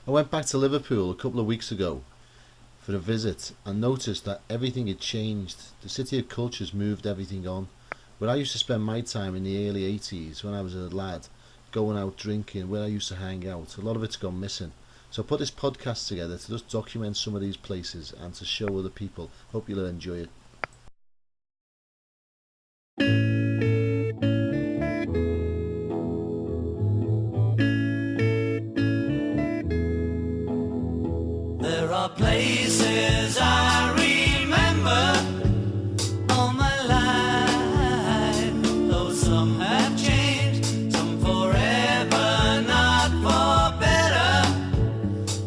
I went back to Liverpool a couple of weeks ago for a visit and noticed that everything had changed. The city of culture's moved everything on. Where I used to spend my time in the early 80s when I was a lad, going out drinking, where I used to hang out, a lot of it's gone missing. So I put this podcast together to just document some of these places and to show other people. Hope you'll enjoy it. There are places I remember all my life, though some have changed, some forever, not for better.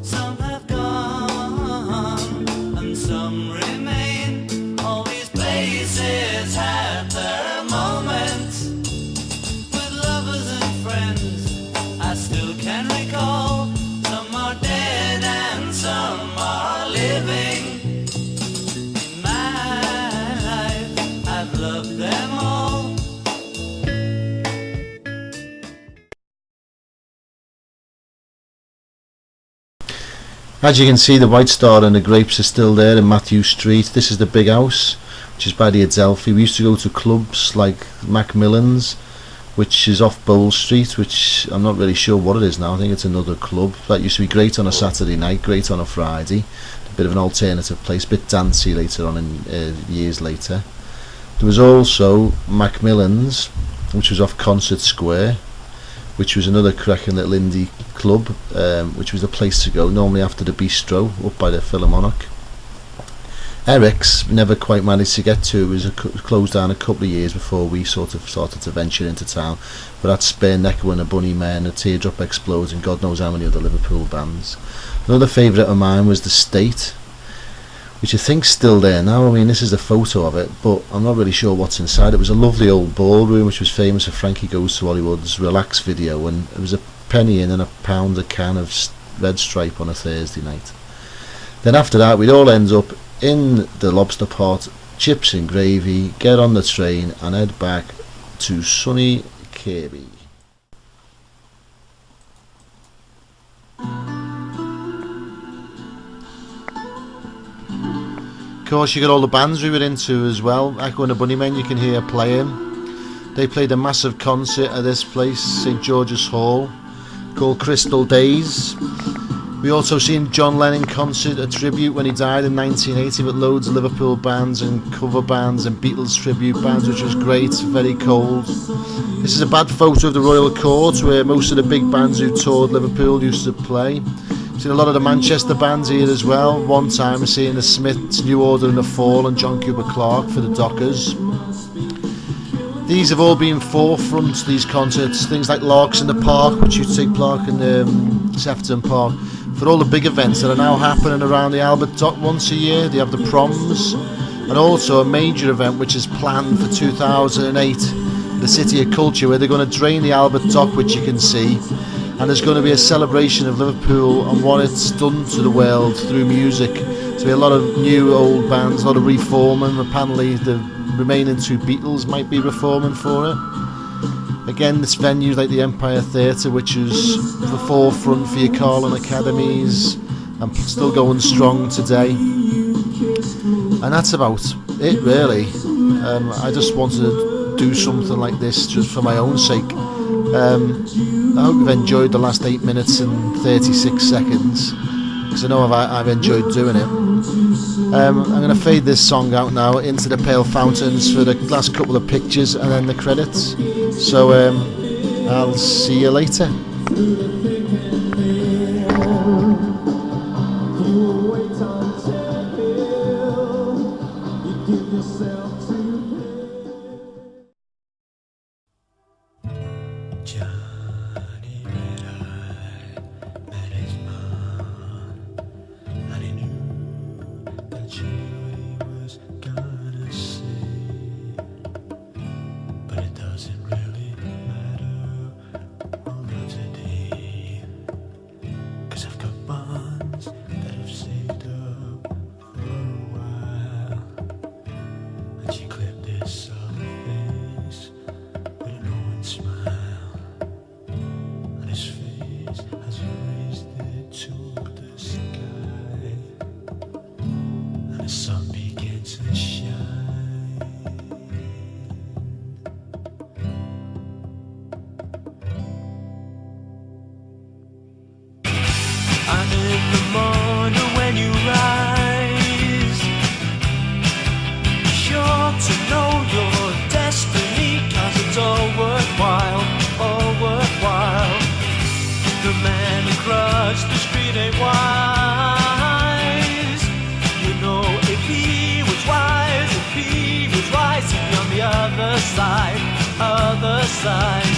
Some have gone and some remain. All these places have their moments with lovers and friends I still can recall. Some are dead and some are living. In my life, I've loved them all. As you can see, the White Star and the grapes are still there in Matthew Street. This is the big house, which is by the Adelphi. We used to go to clubs like Macmillan's, which is off Bowl Street, which I'm not really sure what it is now. I think it's another club. That used to be great on a Saturday night, great on a Friday. A bit of an alternative place, a bit dancey later on in years later. There was also Macmillan's, which was off Concert Square, which was another cracking little indie club, which was the place to go, normally after the bistro up by the Philharmonic. Eric's never quite managed to get to. It was closed down a couple of years before we sort of started to venture into town. But that's Spare Necko and the Bunnymen, a Teardrop Explodes, and God knows how many other Liverpool bands. Another favourite of mine was the State, which I think's still there now. I mean, this is a photo of it, but I'm not really sure what's inside. It was a lovely old ballroom, which was famous for Frankie Goes to Hollywood's Relax video, and it was a penny in and £1 a can of Red Stripe on a Thursday night. Then after that, we'd all end up in the lobster pot, chips and gravy, get on the train and head back to sunny Kirby. Of course, you got all the bands we were into as well. Echo and the Bunnymen, you can hear playing. They played a massive concert at this place, St George's Hall, called Crystal Days. We also seen John Lennon concert, a tribute when he died in 1980, with loads of Liverpool bands and cover bands and Beatles tribute bands, which was great, very cold. This is a bad photo of the Royal Court, where most of the big bands who toured Liverpool used to play. Seen a lot of the Manchester bands here as well. One time I seen the Smiths, New Order and the Fall, and John Cooper Clarke for the Dockers. These have all been forefront, these concerts, things like Larks in the Park, which used to take place in Sefton Park, for all the big events that are now happening around the Albert Dock once a year. They have the proms, and also a major event which is planned for 2008, the City of Culture, where they're going to drain the Albert Dock, which you can see, and there's going to be a celebration of Liverpool and what it's done to the world through music. So be a lot of new old bands, a lot of reforming. Apparently the remaining two Beatles might be reforming for it. Again, this venue like the Empire Theatre, which is the forefront for your Carlin Academies and still going strong today. And that's about it really. I just wanted to do something like this just for my own sake. I hope you've enjoyed the last 8 minutes and 36 seconds, because I know I've enjoyed doing it. I'm going to fade this song out now into the Pale Fountains for the last couple of pictures and then the credits. So I'll see you later. But it doesn't really matter. All of today much the street ain't wise. You know, if he was wise, he'd be on the other side, other side.